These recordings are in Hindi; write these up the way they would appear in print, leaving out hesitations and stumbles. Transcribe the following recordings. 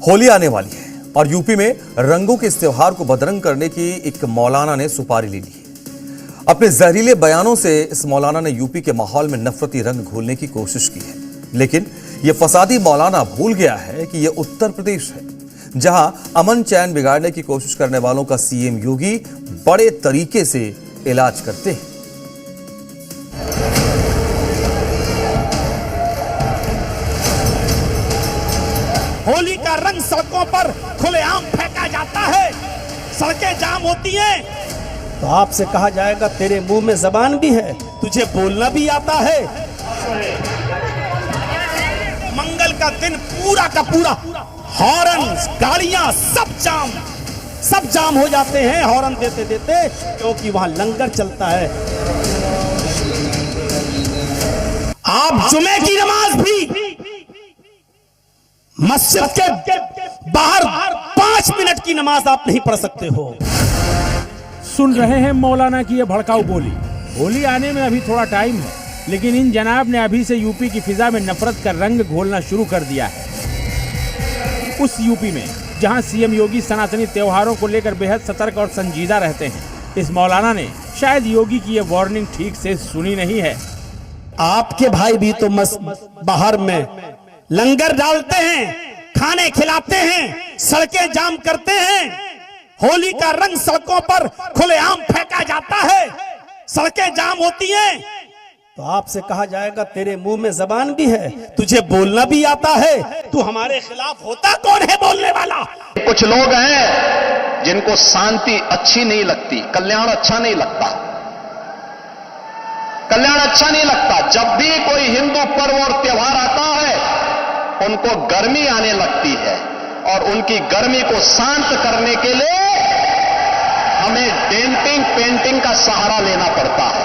होली आने वाली है और यूपी में रंगों के इस त्योहार को बदरंग करने की एक मौलाना ने सुपारी ले ली है। अपने जहरीले बयानों से इस मौलाना ने यूपी के माहौल में नफरती रंग घोलने की कोशिश की है, लेकिन यह फसादी मौलाना भूल गया है कि यह उत्तर प्रदेश है, जहां अमन चैन बिगाड़ने की कोशिश करने वालों का सीएम योगी बड़े तरीके से इलाज करते हैं। होली का रंग सड़कों पर खुलेआम फेंका जाता है, सड़कें जाम होती हैं, तो आपसे कहा जाएगा तेरे मुंह में जबान भी है, तुझे बोलना भी आता है। मंगल का दिन पूरा का पूरा हॉर्न, गाड़ियां सब जाम हो जाते हैं हॉर्न देते देते, क्योंकि वहां लंगर चलता है। आप जुमे की नमाज भी मस्जिद के बाहर 5 मिनट की नमाज आप नहीं पढ़ सकते हो। सुन रहे हैं मौलाना की ये भड़काऊ बोली। होली आने में अभी थोड़ा टाइम है, लेकिन इन जनाब ने अभी से यूपी की फिजा में नफरत का रंग घोलना शुरू कर दिया है। उस यूपी में जहां सीएम योगी सनातनी त्योहारों को लेकर बेहद सतर्क और संजीदा रहते हैं, इस मौलाना ने शायद योगी की ये वार्निंग ठीक से सुनी नहीं है। आपके भाई भी तो बाहर में लंगर डालते हैं, खाने खिलाते हैं, सड़कें जाम करते हैं। होली का रंग सड़कों पर खुलेआम फेंका जाता है, सड़कें जाम होती हैं, तो आपसे कहा जाएगा तेरे मुंह में जबान भी है, तुझे बोलना भी आता है। तू हमारे खिलाफ होता कौन है बोलने वाला? कुछ लोग हैं जिनको शांति अच्छी नहीं लगती, कल्याण अच्छा नहीं लगता, कल्याण अच्छा नहीं लगता। जब भी कोई हिंदू पर्व और त्योहार आता है, उनको गर्मी आने लगती है, और उनकी गर्मी को शांत करने के लिए हमें डेंटिंग पेंटिंग का सहारा लेना पड़ता है।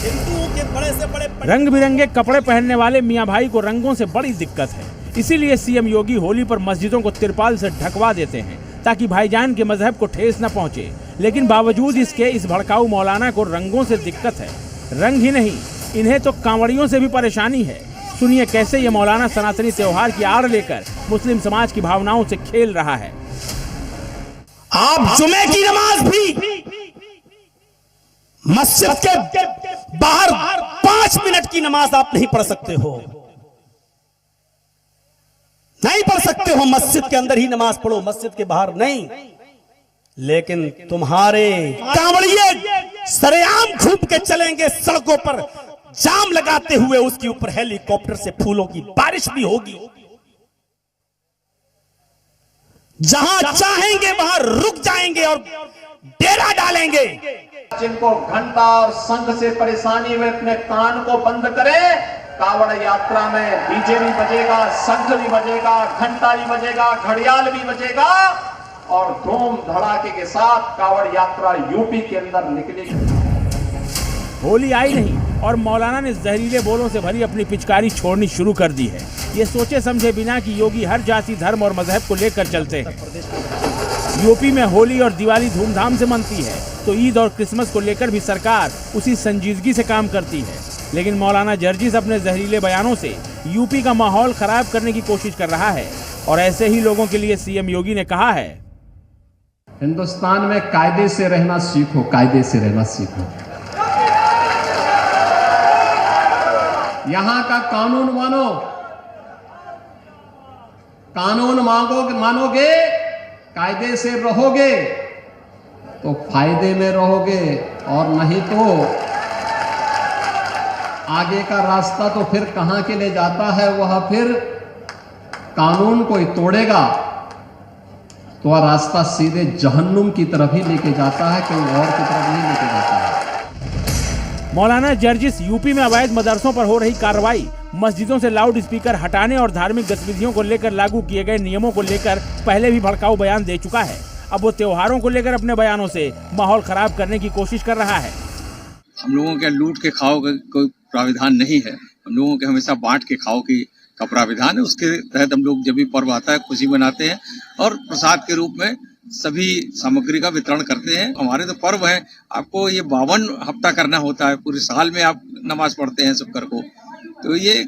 हिंदुओं के बड़े से बड़े रंग बिरंगे कपड़े पहनने वाले मियां भाई को रंगों से बड़ी दिक्कत है, इसीलिए सीएम योगी होली पर मस्जिदों को तिरपाल से ढकवा देते हैं ताकि भाईजान के मजहब को ठेस न पहुंचे। लेकिन बावजूद इसके इस भड़काऊ मौलाना को रंगों से दिक्कत है। रंग ही नहीं, इन्हें तो कांवड़ियों से भी परेशानी है। सुनिए कैसे ये मौलाना सनातनी त्योहार की आड़ लेकर मुस्लिम समाज की भावनाओं से खेल रहा है। आप जुमे की नमाज भी मस्जिद के बाहर 5 मिनट की नमाज आप नहीं पढ़ सकते हो, नहीं पढ़ सकते हो। मस्जिद के अंदर ही नमाज पढ़ो, मस्जिद के बाहर नहीं। लेकिन तुम्हारे कांवड़िए सरेआम घूम के चलेंगे सड़कों पर, जाम लगाते हुए, उसके ऊपर हेलीकॉप्टर से फूलों की बारिश भी होगी। जहां चाहेंगे वहां रुक जाएंगे और डेरा डालेंगे। जिनको घंटा और संघ से परेशानी हुए अपने कान को बंद करें। कावड़ यात्रा में डीजे भी बजेगा, शंख भी बजेगा, घंटा भी बजेगा, घड़ियाल भी बजेगा, और धूम धड़ाके के साथ कावड़ यात्रा यूपी के अंदर निकलेगी। होली आई नहीं और मौलाना ने जहरीले बोलों से भरी अपनी पिचकारी छोड़नी शुरू कर दी है। ये सोचे समझे बिना कि योगी हर जाति, धर्म और मजहब को लेकर चलते हैं। यूपी में होली और दिवाली धूमधाम से मनती है, तो ईद और क्रिसमस को लेकर भी सरकार उसी संजीदगी से काम करती है। लेकिन मौलाना जर्जिस अपने जहरीले बयानों से यूपी का माहौल खराब करने की कोशिश कर रहा है, और ऐसे ही लोगों के लिए सीएम योगी ने कहा है, हिंदुस्तान में कायदे से रहना सीखो, कायदे से रहना सीखो। यहां का कानून मानो, कानून मानोगे, कायदे से रहोगे तो फायदे में रहोगे, और नहीं तो आगे का रास्ता तो फिर कहां के लिए जाता है, वह फिर कानून कोई तोड़ेगा तो वह रास्ता सीधे जहन्नुम की तरफ ही लेके जाता है, कहीं और की तरफ नहीं लेके जाता है। मौलाना जर्जिस यूपी में अवैध मदरसों पर हो रही कार्रवाई, मस्जिदों से लाउड स्पीकर हटाने और धार्मिक गतिविधियों को लेकर लागू किए गए नियमों को लेकर पहले भी भड़काऊ बयान दे चुका है। अब वो त्योहारों को लेकर अपने बयानों से माहौल खराब करने की कोशिश कर रहा है। हम लोगों के लूट के खाओ का कोई प्राविधान नहीं है, हम लोगों के हमेशा बांट के खाओ का प्राविधान है। उसके तहत हम लोग जब भी पर्व आता है खुशी मनाते हैं और प्रसाद के रूप में सभी सामग्री का वितरण करते हैं। हमारे तो पर्व है, आपको ये 52 हफ्ता करना होता है, पूरे साल में आप नमाज पढ़ते हैं शुक्र को, तो ये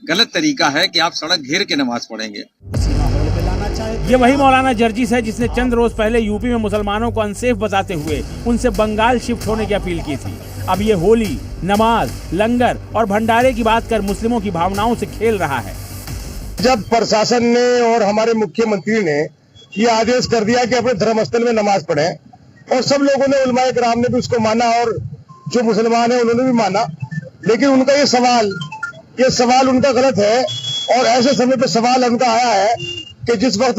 गलत तरीका है कि आप सड़क घेर के नमाज पढ़ेंगे। उसी माहौल में लाना ये वही मौलाना जर्जिस है जिसने चंद रोज पहले यूपी में मुसलमानों को अनसेफ बताते हुए उनसे बंगाल शिफ्ट होने की अपील की थी। अब ये होली, नमाज, लंगर और भंडारे की बात कर मुस्लिमों की भावनाओं से खेल रहा है। जब प्रशासन ने और हमारे मुख्यमंत्री ने ये आदेश कर दिया कि अपने धर्मस्थल में नमाज पढ़ें और सब लोगों ने, उलमाए किराम ने भी उसको माना और जो मुसलमान है उन्होंने भी माना, लेकिन उनका ये सवाल उनका गलत है। और ऐसे समय पे सवाल उनका आया है कि जिस वक्त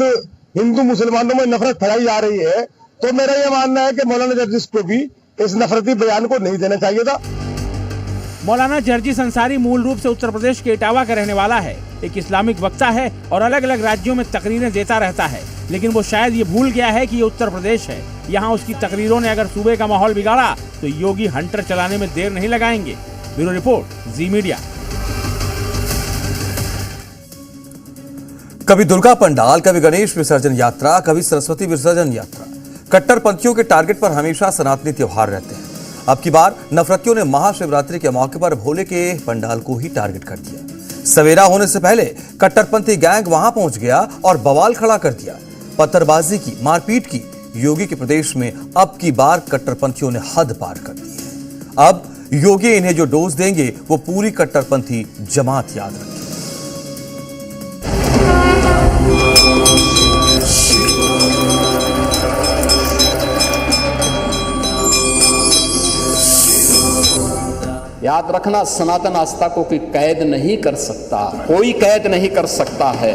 हिंदू मुसलमानों में नफरत फैलाई जा रही है, तो मेरा यह मानना है कि मौलाना जर्जिस को भी इस नफरती बयान को नहीं देना चाहिए था। मौलाना जर्जिस अंसारी मूल रूप से उत्तर प्रदेश के इटावा का रहने वाला है। एक इस्लामिक वक्ता है और अलग अलग राज्यों में तकरीरें देता रहता है, लेकिन वो शायद ये भूल गया है कि ये उत्तर प्रदेश है। यहाँ उसकी तकरीरों ने अगर सूबे का माहौल बिगाड़ा तो योगी हंटर चलाने में देर नहीं लगाएंगे। ब्यूरो रिपोर्ट, जी मीडिया। कभी दुर्गा पंडाल, कभी गणेश विसर्जन यात्रा, कभी सरस्वती विसर्जन यात्रा, कट्टरपंथियों के टारगेट पर हमेशा सनातनी त्योहार रहते हैं। अब की बार नफरतियों ने महाशिवरात्रि के मौके पर भोले के पंडाल को ही टारगेट कर दिया। सवेरा होने से पहले कट्टरपंथी गैंग वहां पहुंच गया और बवाल खड़ा कर दिया। पत्थरबाजी की, मारपीट की। योगी के प्रदेश में अब की बार कट्टरपंथियों ने हद पार कर दी है। अब योगी इन्हें जो डोज देंगे वो पूरी कट्टरपंथी जमात याद रखेगी। याद रखना, सनातन आस्था को कोई कैद नहीं कर सकता, कोई कैद नहीं कर सकता है।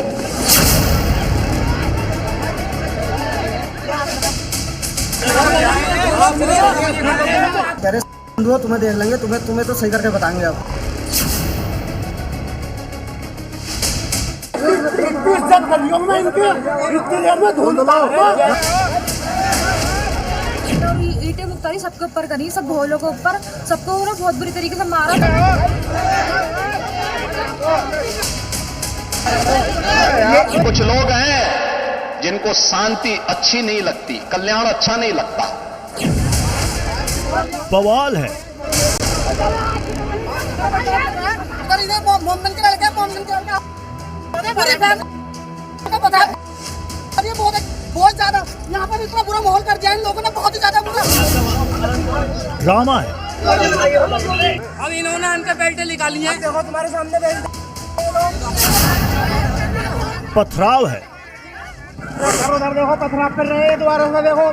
हिंदुओं तुम्हें देख लेंगे, तुम्हें तो सही करके बताएंगे। अब ईंटें मुक्तारी सबके ऊपर करी, सब भोलों के ऊपर, सबको बहुत बुरी तरीके से मारा। कुछ लोग हैं जिनको शांति अच्छी नहीं लगती, कल्याण अच्छा नहीं लगता। बवाल है। बहुत ज्यादा यहाँ पर इतना बुरा माहौल कर दिया इन लोगों ने, बहुत ही ज्यादा बुरा ड्रामा है। अब इन्होंने इनके बेल्ट निकाली हैं, देखो तुम्हारे सामने बेल्ट। पथराव है। उधर देखो, पथराव कर रहे हैं, दोबारा से देखो।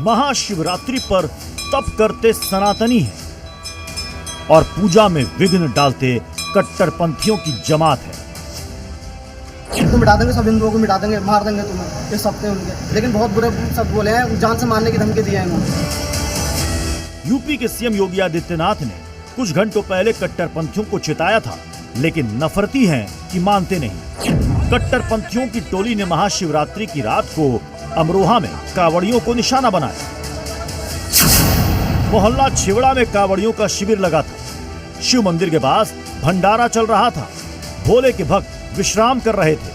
महाशिवरात्रि पर तप करते सनातनी हैं और पूजा में विघ्न डालते कट्टरपंथियों की जमात है। तो मिटा देंगे, सब हिंदुओं को मिटा देंगे, मार देंगे तुम्हें, ये सब थे उनके। लेकिन बहुत बुरे सब बोले हैं, जान से मारने की धमकी दी है इन्होंने। यूपी के सीएम योगी आदित्यनाथ ने कुछ घंटों पहले कट्टरपंथियों को चिताया था, लेकिन नफरती हैं कि मानते नहीं। कट्टरपंथियों की टोली ने महाशिवरात्रि की रात को अमरोहा में कावड़ियों को निशाना बनाया। मोहल्ला छिवड़ा में कावड़ियों का शिविर लगा था। शिव मंदिर के पास भंडारा चल रहा था। भोले के भक्त विश्राम कर रहे थे।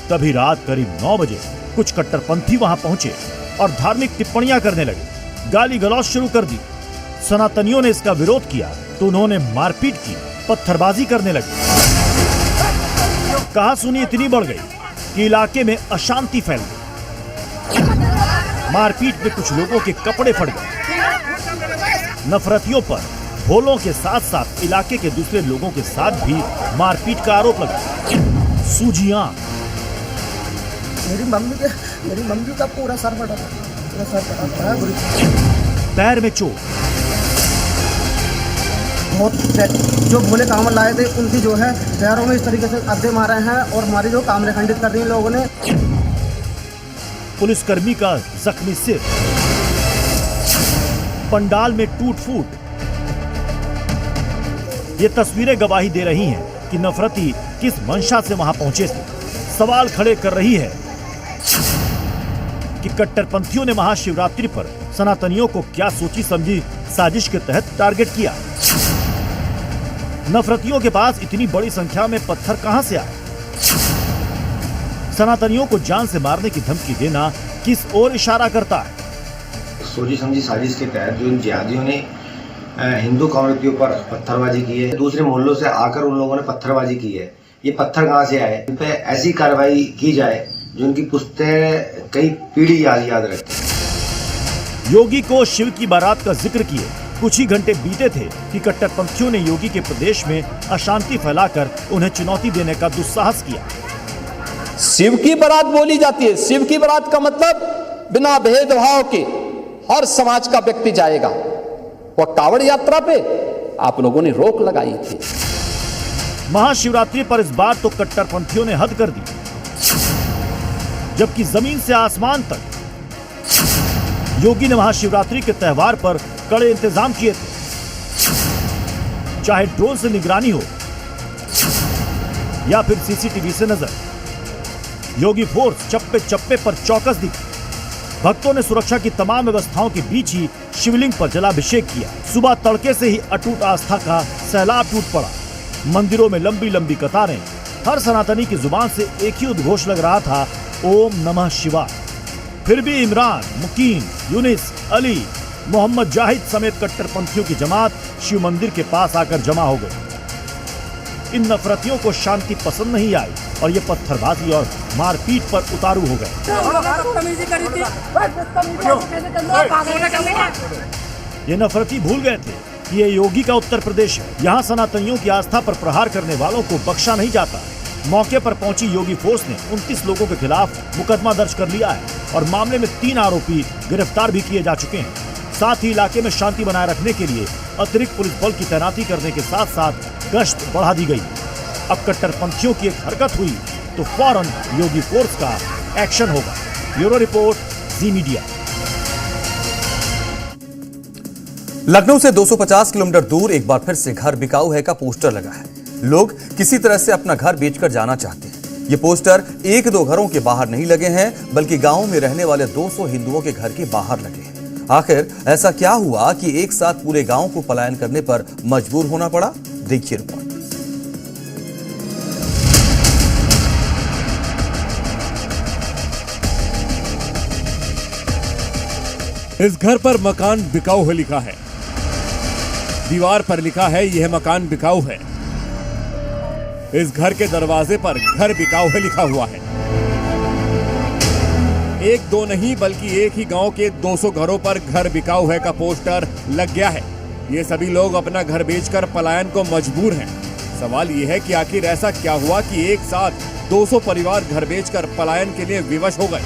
तभी रात करीब 9 बजे कुछ कट्टरपंथी वहां पहुंचे और धार्मिक टिप्पणियां करने लगे। गाली गलौज शुरू कर दी। सनातनियों ने इसका विरोध किया तो उन्होंने मारपीट की, पत्थरबाजी करने लगे। कहासुनी इतनी बढ़ गई कि इलाके में अशांति फैल गई। मारपीट में कुछ लोगों के कपड़े फट गए। नफरतियों पर भोलों के साथ साथ इलाके के दूसरे लोगों के साथ भी मारपीट का आरोप लगा। सूजियां, मेरी मम्मी का पूरा सर फटा था, पूरा सर फटा था। पैर में चोट। बहुत जो भोले कांवड़ लाए थे उनकी जो है पैरों में इस तरीके से अड्डे मारे हैं और हमारी जो कामरे खंडित कर दी इन लोगों ने। पुलिसकर्मी का जख्मी सिर। पंडाल में टूट फूट। ये तस्वीरें गवाही दे रही हैं कि नफरती किस मंशा से वहां पहुंचे थे। सवाल खड़े कर रही है कि कट्टरपंथियों ने महाशिवरात्रि पर सनातनियों को क्या सोची समझी साजिश के तहत टारगेट किया। नफरतियों के पास इतनी बड़ी संख्या में पत्थर कहां से आए। सनातनियों को जान से मारने की धमकी देना किस ओर इशारा करता है। सोची समझी साजिश के तहत जो इन जिहादियों ने हिंदू कम्युनिटियों पर पत्थरबाजी की है, दूसरे मोहल्लों से आकर उन लोगों ने पत्थरबाजी की है। ये पत्थर कहाँ से आए, इन पे ऐसी कार्रवाई की जाए जो उनकी पुश्तें कई पीढ़ी याद रखें। योगी को शिव की बारात का जिक्र किए कुछ ही घंटे बीते थे कि कट्टरपंथियों ने योगी के प्रदेश में अशांति फैलाकर उन्हें चुनौती देने का दुस्साहस किया। शिव की बारात बोली जाती है। शिव की बारात का मतलब बिना भेदभाव के हर समाज का व्यक्ति जाएगा। वह कांवड़ यात्रा पे आप लोगों ने रोक लगाई थी। महाशिवरात्रि पर इस बार तो कट्टरपंथियों ने हद कर दी, जबकि जमीन से आसमान तक योगी ने महाशिवरात्रि के त्योहार पर कड़े इंतजाम किए थे। चाहे ड्रोन से निगरानी हो या फिर सीसीटीवी से नजर, योगी फोर्स चप्पे चप्पे पर चौकस दिखी। भक्तों ने सुरक्षा की तमाम व्यवस्थाओं के बीच ही शिवलिंग पर जलाभिषेक किया। सुबह तड़के से ही अटूट आस्था का सैलाब टूट पड़ा। मंदिरों में लंबी लंबी कतारें। हर सनातनी की जुबान से एक ही उद्घोष लग रहा था, ओम नमः शिवाय। फिर भी इमरान, मुकीम, यूनिस, अली, मोहम्मद जाहिद समेत कट्टरपंथियों की जमात शिव मंदिर के पास आकर जमा हो गई। इन नफरतियों को शांति पसंद नहीं आई और ये पत्थरबाजी और मारपीट पर उतारू हो गए। ये नफरती भूल गए थे कि ये योगी का उत्तर प्रदेश है। यहाँ सनातनियों की आस्था पर प्रहार करने वालों को बख्शा नहीं जाता। मौके पर पहुंची योगी फोर्स ने 29 लोगों के खिलाफ मुकदमा दर्ज कर लिया है और मामले में 3 आरोपी गिरफ्तार भी किए जा चुके हैं। साथ ही इलाके में शांति बनाए रखने के लिए अतिरिक्त पुलिस बल की तैनाती करने के साथ साथ गश्त बढ़ा दी गई। अब कट्टरपंथियों की एक हरकत हुई तो फौरन योगी फोर्स का एक्शन होगा। ब्यूरो रिपोर्ट, जी मीडिया। लखनऊ से 250 किलोमीटर दूर एक बार फिर से घर बिकाऊ है का पोस्टर लगा है। लोग किसी तरह से अपना घर बेचकर जाना चाहते हैं। ये पोस्टर 1-2 घरों के बाहर नहीं लगे हैं, बल्कि गांव में रहने वाले 200 हिंदुओं के घर के बाहर लगे हैं। आखिर ऐसा क्या हुआ कि एक साथ पूरे गांव को पलायन करने पर मजबूर होना पड़ा? देखिए रिपोर्ट। इस घर पर मकान बिकाऊ है लिखा है। दीवार पर लिखा है यह मकान बिकाऊ है। इस घर के दरवाजे पर घर बिकाऊ है लिखा हुआ है। 1-2 नहीं बल्कि एक ही गांव के 200 घरों पर घर बिकाऊ है का पोस्टर लग गया है। ये सभी लोग अपना घर बेचकर पलायन को मजबूर हैं। सवाल ये है कि आखिर ऐसा क्या हुआ कि एक साथ 200 परिवार घर बेचकर पलायन के लिए विवश हो गए।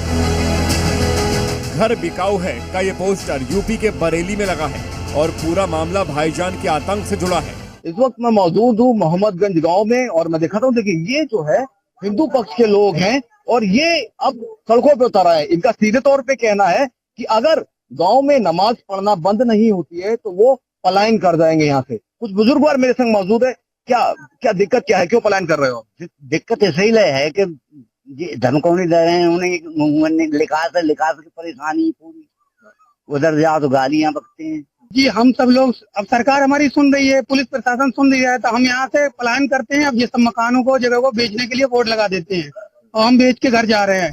घर बिकाऊ है का ये पोस्टर यूपी के बरेली में लगा है और पूरा मामला भाईजान के आतंक से जुड़ा है। इस वक्त मैं मौजूद हूँ मोहम्मदगंज गांव में और मैं दिखाता हूँ। देखिए, ये जो है हिंदू पक्ष के लोग हैं और ये अब सड़कों पे उतर आए। इनका सीधे तौर पे कहना है कि अगर गांव में नमाज पढ़ना बंद नहीं होती है तो वो पलायन कर जाएंगे यहाँ से। कुछ बुजुर्ग और मेरे संग मौजूद है। क्या दिक्कत क्या है, क्यों पलायन कर रहे हो? दिक्कत ऐसे ही है कि धन को नहीं दे रहे हैं उन्हें, लिखा से परेशानी पूरी। उधर जाओ तो गालियां बकते हैं। जी, हम सब लोग, अब सरकार हमारी सुन रही है, पुलिस प्रशासन सुन रही है, तो हम यहाँ से पलायन करते हैं। अब ये सब मकानों को, जगह को बेचने के लिए बोर्ड लगा देते हैं और हम बेच के घर जा रहे हैं।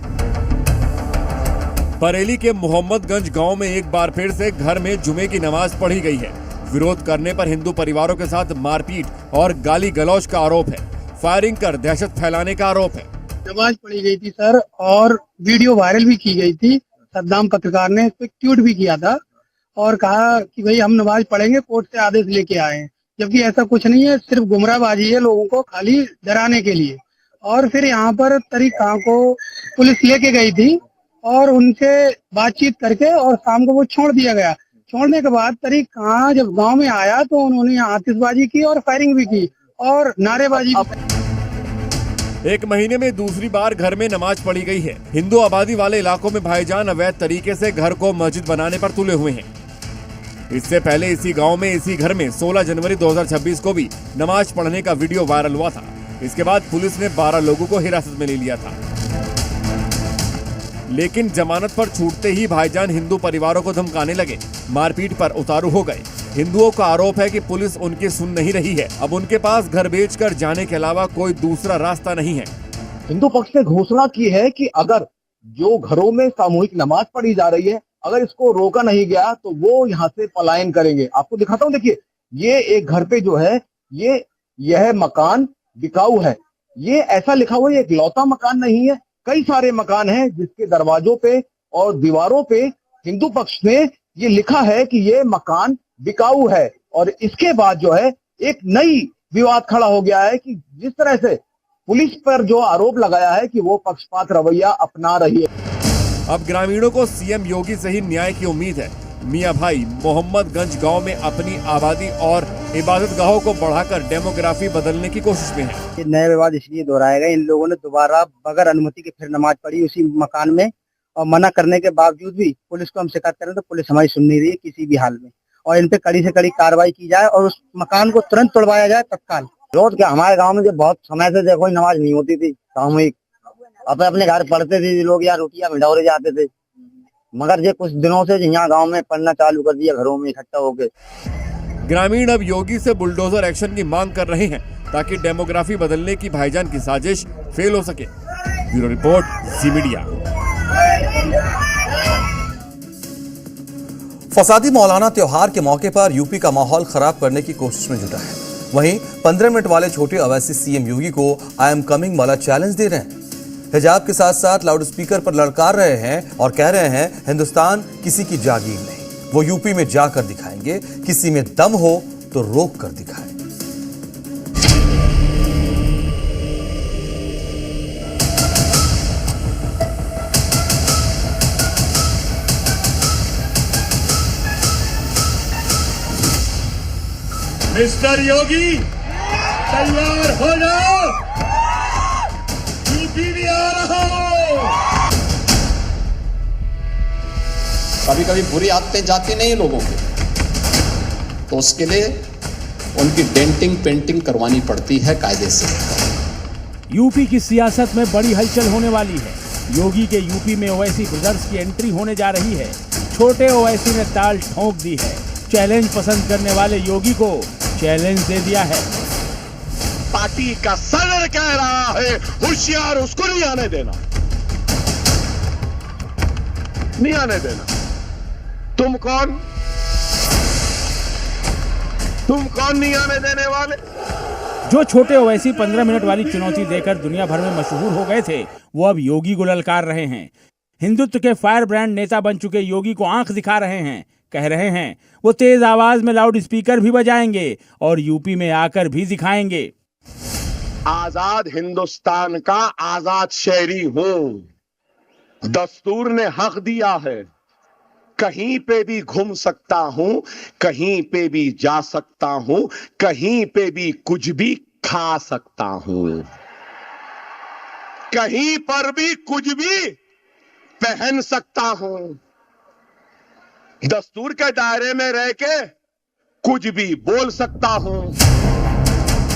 बरेली के मोहम्मदगंज गांव में एक बार फिर से घर में जुमे की नमाज पढ़ी गई है। विरोध करने पर हिंदू परिवारों के साथ मारपीट और गाली गलौज का आरोप है। फायरिंग कर दहशत फैलाने का आरोप है। नमाज पढ़ी गई थी सर, और वीडियो वायरल भी की गई थी। सद्दाम पत्रकार ने इस पर ट्वीट भी किया था और कहा कि भाई हम नमाज पढ़ेंगे, कोर्ट से आदेश लेके आए हैं। जबकि ऐसा कुछ नहीं है, सिर्फ गुमराहबाजी है लोगों को खाली डराने के लिए। और फिर यहाँ पर तरीक खां को पुलिस लेके गई थी और उनसे बातचीत करके और शाम को वो छोड़ दिया गया। छोड़ने के बाद तरीक खां जब गांव में आया तो उन्होंने आतिशबाजी की और फायरिंग भी की और नारेबाजी। एक महीने में दूसरी बार घर में नमाज पढ़ी गई है। हिंदू आबादी वाले इलाकों में भाईजान अवैध तरीके से घर को मस्जिद बनाने पर तुले हुए हैं। इससे पहले इसी गांव में इसी घर में 16 जनवरी 2026 को भी नमाज पढ़ने का वीडियो वायरल हुआ था। इसके बाद पुलिस ने 12 लोगों को हिरासत में ले लिया था, लेकिन जमानत पर छूटते ही भाईजान हिंदू परिवारों को धमकाने लगे, मारपीट पर उतारू हो गए। हिंदुओं का आरोप है कि पुलिस उनकी सुन नहीं रही है। अब उनके पास घर बेचकर जाने के अलावा कोई दूसरा रास्ता नहीं है। हिंदू पक्ष ने घोषणा की है कि अगर जो घरों में सामूहिक नमाज पढ़ी जा रही है, अगर इसको रोका नहीं गया तो वो यहाँ से पलायन करेंगे। आपको दिखाता हूँ, देखिए ये एक घर पे जो है यह मकान बिकाऊ है ये ऐसा लिखा हुआ, ये इकलौता मकान नहीं है, कई सारे मकान हैं जिसके दरवाजों पे और दीवारों पे हिंदू पक्ष ने ये लिखा है कि ये मकान बिकाऊ है। और इसके बाद जो है एक नई विवाद खड़ा हो गया है कि जिस तरह से पुलिस पर जो आरोप लगाया है कि वो पक्षपात रवैया अपना रही है। अब ग्रामीणों को सीएम योगी से ही न्याय की उम्मीद है। मियां भाई मोहम्मदगंज गांव में अपनी आबादी और इबादत गाहों को बढ़ाकर डेमोग्राफी बदलने की कोशिश में है। ये नया विवाद इसलिए दोहराया गया, इन लोगों ने दोबारा बगैर अनुमति के फिर नमाज पढ़ी उसी मकान में, और मना करने के बावजूद भी पुलिस को हम शिकायत करें तो पुलिस हमारी सुन नहीं रही है किसी भी हाल में, और इन पे कड़ी से कड़ी कार्रवाई की जाए और उस मकान को तुरंत तोड़वाया जाए तत्काल। रोज के हमारे गांव में जो बहुत समय से देखो नमाज नहीं होती थी सामूहिक, अपने घर पढ़ते थे लोग, या रोटियां भिंडोरे जाते थे, मगर ये कुछ दिनों से यहाँ गांव में पढ़ना चालू कर दिया घरों में इकट्ठा होकर। ग्रामीण अब योगी से बुलडोजर एक्शन की मांग कर रहे हैं ताकि डेमोग्राफी बदलने की भाईजान की साजिश फेल हो सके। ब्यूरो रिपोर्ट, जी मीडिया। फसादी मौलाना त्योहार के मौके पर यूपी का माहौल खराब करने की कोशिश में जुटा है। वहीं 15 मिनट वाले छोटे अवैसी सीएम योगी को आई एम कमिंग वाला चैलेंज दे रहे हैं। हिजाब के साथ साथ लाउड स्पीकर पर ललकार रहे हैं और कह रहे हैं हिंदुस्तान किसी की जागीर नहीं, वो यूपी में जाकर दिखाएंगे, किसी में दम हो तो रोक कर दिखाएं। मिस्टर योगी तैयार हो जाओ, यूपी भी आ रहा हो। कभी कभी बुरी आदतें जाती नहीं लोगों की, तो उसके लिए उनकी डेंटिंग पेंटिंग करवानी पड़ती है कायदे से। यूपी की सियासत में बड़ी हलचल होने वाली है। योगी के यूपी में ओवैसी ब्रदर्स की एंट्री होने जा रही है। छोटे ओवैसी ने ताल ठोंक दी है। चैलेंज पसंद करने वाले योगी को चैलेंज दे दिया है। पार्टी का सदर कह रहा है होशियार, उसको नहीं आने देना, नहीं आने देना। तुम कौन नहीं आने देने वाले? जो छोटे ओवैसी 15 मिनट वाली चुनौती देकर दुनिया भर में मशहूर हो गए थे, वो अब योगी को ललकार रहे हैं। हिंदुत्व के फायर ब्रांड नेता बन चुके योगी को आंख दिखा रहे हैं। कह रहे हैं वो तेज आवाज में लाउड स्पीकर भी बजाएंगे और यूपी में आकर भी दिखाएंगे। आजाद हिंदुस्तान का आजाद शहरी हूं। दस्तूर ने हक दिया है, कहीं पे भी घूम सकता हूं, कहीं पे भी जा सकता हूं, कहीं पे भी कुछ भी खा सकता हूं, कहीं पर भी कुछ भी पहन सकता हूं। दस्तूर के दायरे में रह के कुछ भी बोल सकता हूं।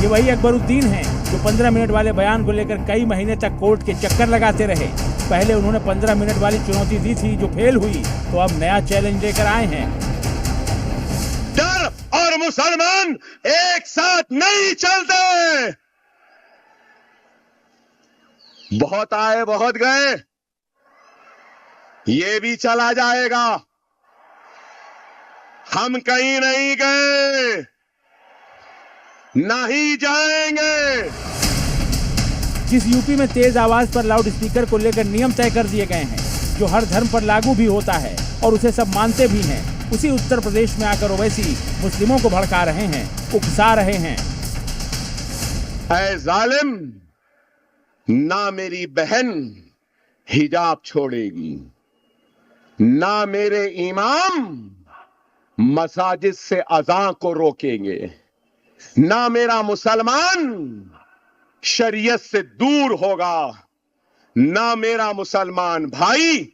ये वही अकबरुद्दीन हैं जो 15 मिनट वाले बयान को लेकर कई महीने तक कोर्ट के चक्कर लगाते रहे। पहले उन्होंने 15 मिनट वाली चुनौती दी थी जो फेल हुई, तो अब नया चैलेंज लेकर आए हैं। डर और मुसलमान एक साथ नहीं चलते। बहुत आए बहुत गए, ये भी चला जाएगा। हम कहीं नहीं गए, नहीं जाएंगे। जिस यूपी में तेज आवाज पर लाउड स्पीकर को लेकर नियम तय कर दिए गए हैं, जो हर धर्म पर लागू भी होता है और उसे सब मानते भी हैं, उसी उत्तर प्रदेश में आकर ओवैसी मुस्लिमों को भड़का रहे हैं, उकसा रहे हैं। ऐ जालिम, ना मेरी बहन हिजाब छोड़ेगी, ना मेरे इमाम मसाजिद से अज़ान को रोकेंगे, ना मेरा मुसलमान शरीयत से दूर होगा, ना मेरा मुसलमान भाई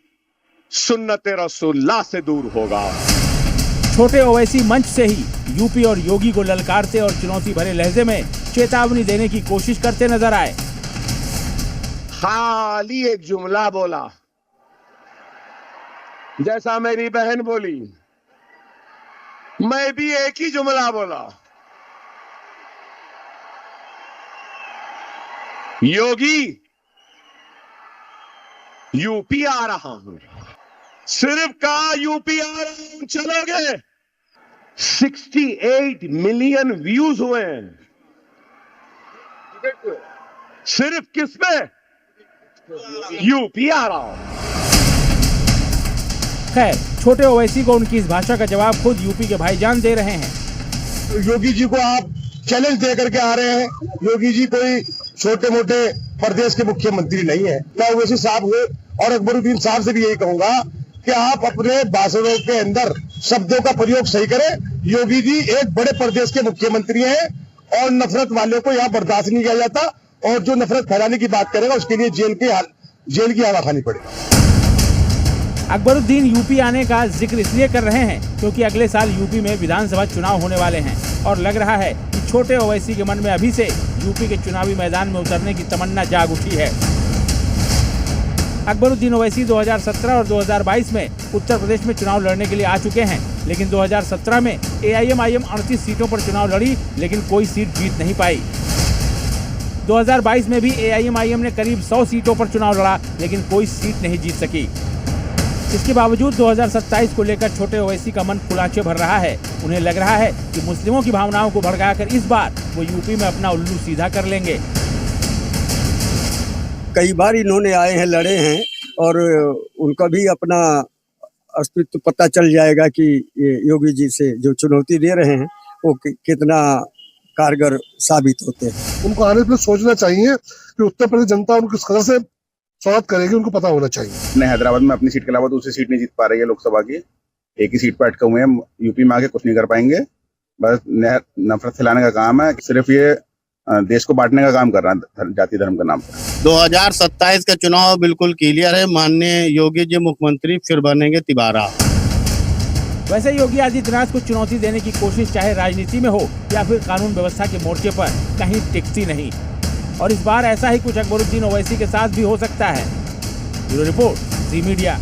सुन्नत रसूलुल्लाह से दूर होगा। छोटे ओवैसी मंच से ही यूपी और योगी को ललकारते और चुनौती भरे लहजे में चेतावनी देने की कोशिश करते नजर आए। खाली एक जुमला बोला, जैसा मेरी बहन बोली, मैं भी एक ही जुमला बोला। योगी यूपी आ रहा हूं, सिर्फ कहा यूपी आ रहा हूं, चलोगे? 68 मिलियन व्यूज हुए हैं। सिर्फ किस पे? यूपी आ रहा हूं। खैर, छोटे ओवैसी को उनकी इस भाषा का जवाब खुद यूपी के भाईजान दे रहे हैं। योगी जी को आप चैलेंज दे करके आ रहे हैं। योगी जी कोई छोटे मोटे प्रदेश के मुख्यमंत्री नहीं है। मैं ओवैसी साहब हुए और अकबरुद्दीन साहब से भी यही कहूंगा कि आप अपने भाषणों के अंदर शब्दों का प्रयोग सही करें। योगी जी एक बड़े प्रदेश के मुख्यमंत्री हैं और नफरत वालों को यहाँ बर्दाश्त नहीं किया जाता, और जो नफरत फैलाने की बात करेगा उसके लिए जेल की हवा खानी पड़ेगी। अकबरुद्दीन यूपी आने का जिक्र इसलिए कर रहे हैं क्योंकि अगले साल यूपी में विधानसभा चुनाव होने वाले हैं और लग रहा है कि छोटे ओवैसी के मन में अभी से यूपी के चुनावी मैदान में उतरने की तमन्ना जाग उठी है। अकबरुद्दीन ओवैसी 2017 और 2022 में उत्तर प्रदेश में चुनाव लड़ने के लिए आ चुके हैं, लेकिन 2017 में AIM-IM 38 सीटों पर चुनाव लड़ी लेकिन कोई सीट जीत नहीं पाई। 2022 में भी AIM-IM ने करीब 100 सीटों पर चुनाव लड़ा लेकिन कोई सीट नहीं जीत सकी। इसके बावजूद 2027 को लेकर छोटे ओवैसी का मन खुलाचे भर रहा है। उन्हें लग रहा है कि मुस्लिमों की भावनाओं को भड़काकर इस बार वो यूपी में अपना उल्लू सीधा कर लेंगे। कई बार इन्होंने आए हैं, लड़े हैं, और उनका भी अपना अस्तित्व पता चल जाएगा कि ये योगी जी से जो चुनौती दे रहे हैं वो कितना कारगर साबित होते हैं। उनको आने पर सोचना चाहिए कि उत्तर प्रदेश जनता उनको किस कदर से स्वागत करेगी, उनको पता होना चाहिए। अपने हैदराबाद में अपनी सीट के अलावा दूसरी सीट नहीं जीत पा रही है लोकसभा की। एक ही सीट पर अटके हुए हैं। यूपी में आके कुछ नहीं कर पाएंगे। बस नफरत फैलाने का काम है। सिर्फ ये देश को बांटने का काम कर रहा है जाति धर्म के नाम पर। 2027 का चुनाव बिल्कुल क्लियर है। माननीय योगी जी मुख्यमंत्री फिर बनेंगे तिबारा। वैसे योगी आदित्यनाथ को चुनौती देने की कोशिश चाहे राजनीति में हो या फिर कानून व्यवस्था के मोर्चे पर कहीं टिकती नहीं, और इस बार ऐसा ही कुछ अकबरुद्दीन ओवैसी के साथ भी हो सकता है। ब्यूरो रिपोर्ट, जी मीडिया।